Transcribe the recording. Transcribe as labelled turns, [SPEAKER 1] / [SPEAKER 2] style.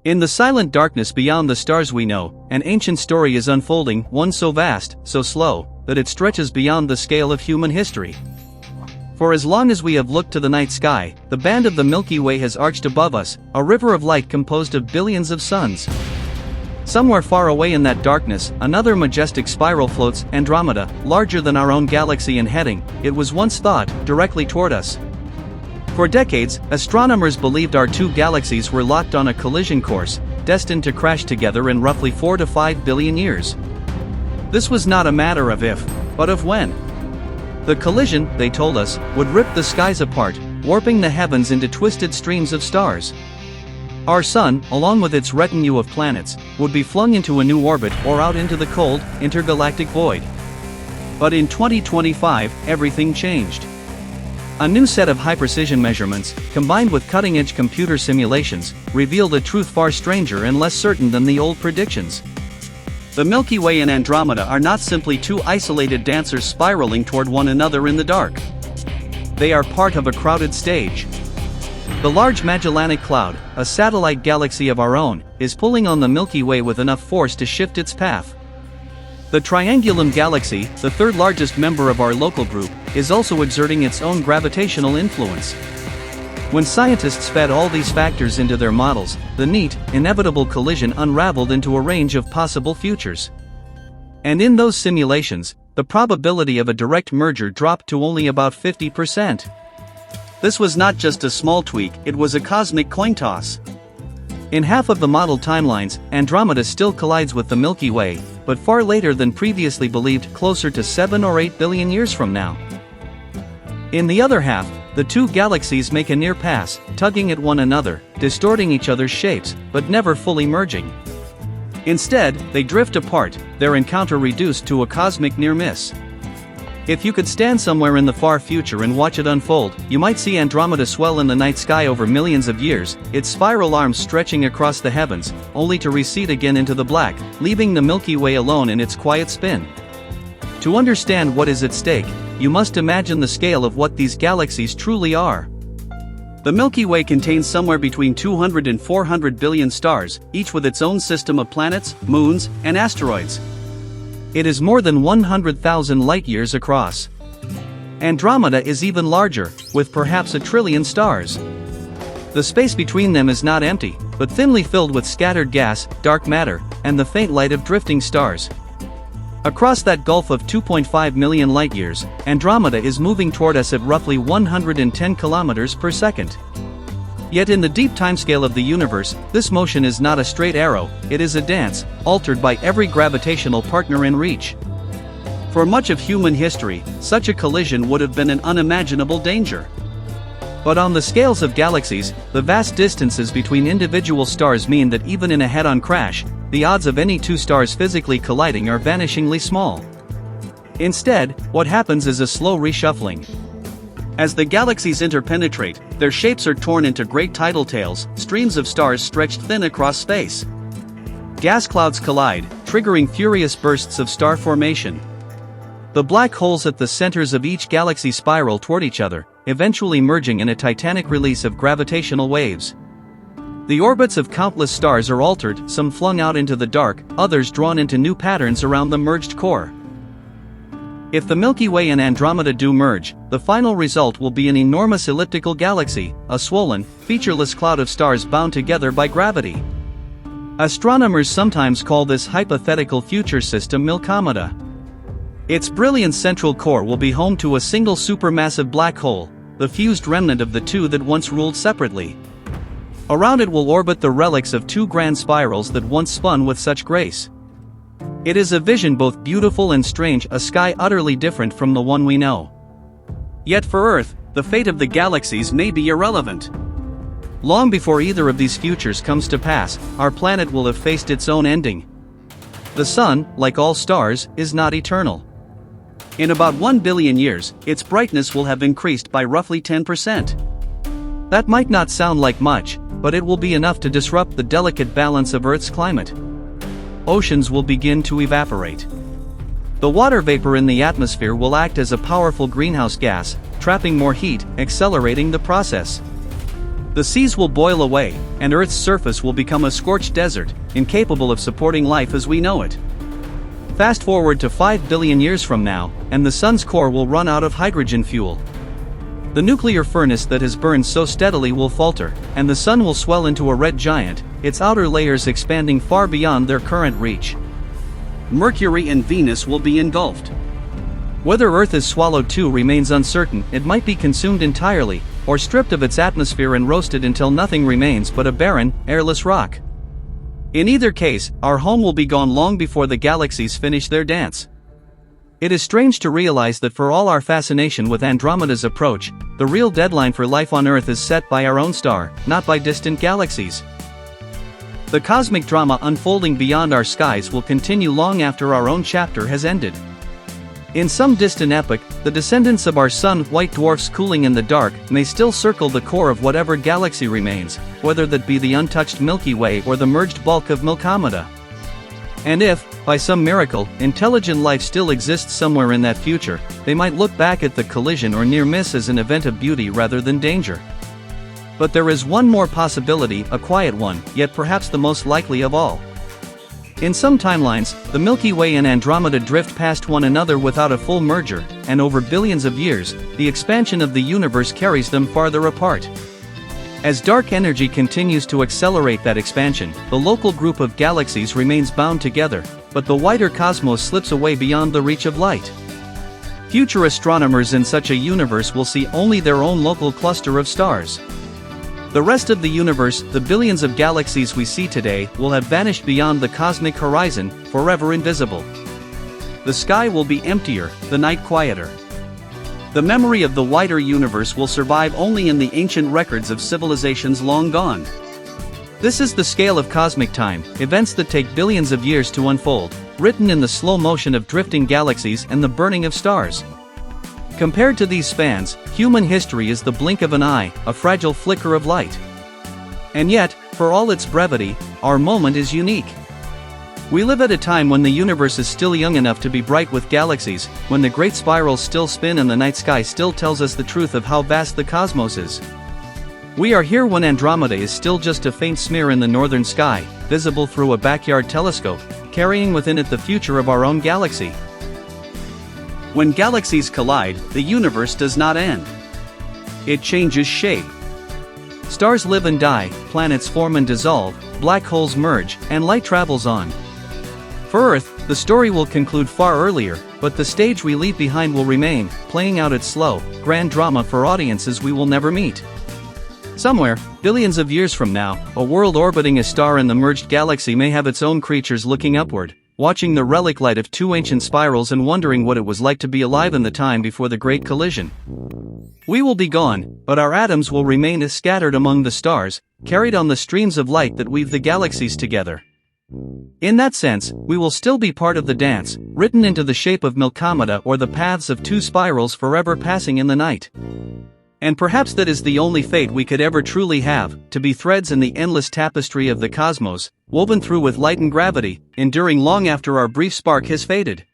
[SPEAKER 1] In the silent darkness beyond the stars we know, an ancient story is unfolding, one so vast, so slow, that it stretches beyond the scale of human history. For as long as we have looked to the night sky, the band of the Milky Way has arched above us, a river of light composed of billions of suns. Somewhere far away in that darkness, another majestic spiral floats, Andromeda, larger than our own galaxy and heading, it was once thought, directly toward us. For decades, astronomers believed our two galaxies were locked on a collision course, destined to crash together in roughly 4 to 5 billion years. This was not a matter of if, but of when. The collision, they told us, would rip the skies apart, warping the heavens into twisted streams of stars. Our Sun, along with its retinue of planets, would be flung into a new orbit or out into the cold, intergalactic void. But in 2025, everything changed. A new set of high-precision measurements, combined with cutting-edge computer simulations, revealed a truth far stranger and less certain than the old predictions. The Milky Way and Andromeda are not simply two isolated dancers spiraling toward one another in the dark. They are part of a crowded stage. The Large Magellanic Cloud, a satellite galaxy of our own, is pulling on the Milky Way with enough force to shift its path. The Triangulum Galaxy, the third largest member of our local group, is also exerting its own gravitational influence. When scientists fed all these factors into their models, the neat, inevitable collision unraveled into a range of possible futures. And in those simulations, the probability of a direct merger dropped to only about 50%. This was not just a small tweak, it was a cosmic coin toss. In half of the model timelines, Andromeda still collides with the Milky Way, but far later than previously believed, closer to 7 or 8 billion years from now. In the other half, the two galaxies make a near pass, tugging at one another, distorting each other's shapes, but never fully merging. Instead, they drift apart, their encounter reduced to a cosmic near-miss. If you could stand somewhere in the far future and watch it unfold, you might see Andromeda swell in the night sky over millions of years, its spiral arms stretching across the heavens, only to recede again into the black, leaving the Milky Way alone in its quiet spin. To understand what is at stake, you must imagine the scale of what these galaxies truly are. The Milky Way contains somewhere between 200 and 400 billion stars, each with its own system of planets, moons, and asteroids. It is more than 100,000 light-years across. Andromeda is even larger, with perhaps 1 trillion stars. The space between them is not empty, but thinly filled with scattered gas, dark matter, and the faint light of drifting stars. Across that gulf of 2.5 million light-years, Andromeda is moving toward us at roughly 110 kilometers per second. Yet in the deep timescale of the universe, this motion is not a straight arrow, it is a dance, altered by every gravitational partner in reach. For much of human history, such a collision would have been an unimaginable danger. But on the scales of galaxies, the vast distances between individual stars mean that even in a head-on crash, the odds of any two stars physically colliding are vanishingly small. Instead, what happens is a slow reshuffling. As the galaxies interpenetrate, their shapes are torn into great tidal tails, streams of stars stretched thin across space. Gas clouds collide, triggering furious bursts of star formation. The black holes at the centers of each galaxy spiral toward each other, eventually merging in a titanic release of gravitational waves. The orbits of countless stars are altered, some flung out into the dark, others drawn into new patterns around the merged core. If the Milky Way and Andromeda do merge, the final result will be an enormous elliptical galaxy, a swollen, featureless cloud of stars bound together by gravity. Astronomers sometimes call this hypothetical future system Milkomeda. Its brilliant central core will be home to a single supermassive black hole, the fused remnant of the two that once ruled separately. Around it will orbit the relics of two grand spirals that once spun with such grace. It is a vision both beautiful and strange, a sky utterly different from the one we know. Yet for Earth, the fate of the galaxies may be irrelevant. Long before either of these futures comes to pass, our planet will have faced its own ending. The Sun, like all stars, is not eternal. In about 1 billion years, its brightness will have increased by roughly 10%. That might not sound like much, but it will be enough to disrupt the delicate balance of Earth's climate. Oceans will begin to evaporate. The water vapor in the atmosphere will act as a powerful greenhouse gas, trapping more heat, accelerating the process. The seas will boil away, and Earth's surface will become a scorched desert, incapable of supporting life as we know it. Fast forward to 5 billion years from now, and the Sun's core will run out of hydrogen fuel. The nuclear furnace that has burned so steadily will falter, and the Sun will swell into a red giant, its outer layers expanding far beyond their current reach. Mercury and Venus will be engulfed. Whether Earth is swallowed too remains uncertain. It might be consumed entirely, or stripped of its atmosphere and roasted until nothing remains but a barren, airless rock. In either case, our home will be gone long before the galaxies finish their dance. It is strange to realize that for all our fascination with Andromeda's approach, the real deadline for life on Earth is set by our own star, not by distant galaxies. The cosmic drama unfolding beyond our skies will continue long after our own chapter has ended. In some distant epoch, the descendants of our Sun, white dwarfs cooling in the dark, may still circle the core of whatever galaxy remains, whether that be the untouched Milky Way or the merged bulk of Andromeda. And if, by some miracle, intelligent life still exists somewhere in that future, they might look back at the collision or near miss as an event of beauty rather than danger. But there is one more possibility, a quiet one, yet perhaps the most likely of all. In some timelines, the Milky Way and Andromeda drift past one another without a full merger, and over billions of years, the expansion of the universe carries them farther apart. As dark energy continues to accelerate that expansion, the local group of galaxies remains bound together, but the wider cosmos slips away beyond the reach of light. Future astronomers in such a universe will see only their own local cluster of stars. The rest of the universe, the billions of galaxies we see today, will have vanished beyond the cosmic horizon, forever invisible. The sky will be emptier, the night quieter. The memory of the wider universe will survive only in the ancient records of civilizations long gone. This is the scale of cosmic time, events that take billions of years to unfold, written in the slow motion of drifting galaxies and the burning of stars. Compared to these spans, human history is the blink of an eye, a fragile flicker of light. And yet, for all its brevity, our moment is unique. We live at a time when the universe is still young enough to be bright with galaxies, when the great spirals still spin and the night sky still tells us the truth of how vast the cosmos is. We are here when Andromeda is still just a faint smear in the northern sky, visible through a backyard telescope, carrying within it the future of our own galaxy. When galaxies collide, the universe does not end. It changes shape. Stars live and die, planets form and dissolve, black holes merge, and light travels on. For Earth, the story will conclude far earlier, but the stage we leave behind will remain, playing out its slow, grand drama for audiences we will never meet. Somewhere, billions of years from now, a world orbiting a star in the merged galaxy may have its own creatures looking upward, watching the relic light of two ancient spirals and wondering what it was like to be alive in the time before the Great Collision. We will be gone, but our atoms will remain as scattered among the stars, carried on the streams of light that weave the galaxies together. In that sense, we will still be part of the dance, written into the shape of Andromeda or the paths of two spirals forever passing in the night. And perhaps that is the only fate we could ever truly have, to be threads in the endless tapestry of the cosmos, woven through with light and gravity, enduring long after our brief spark has faded.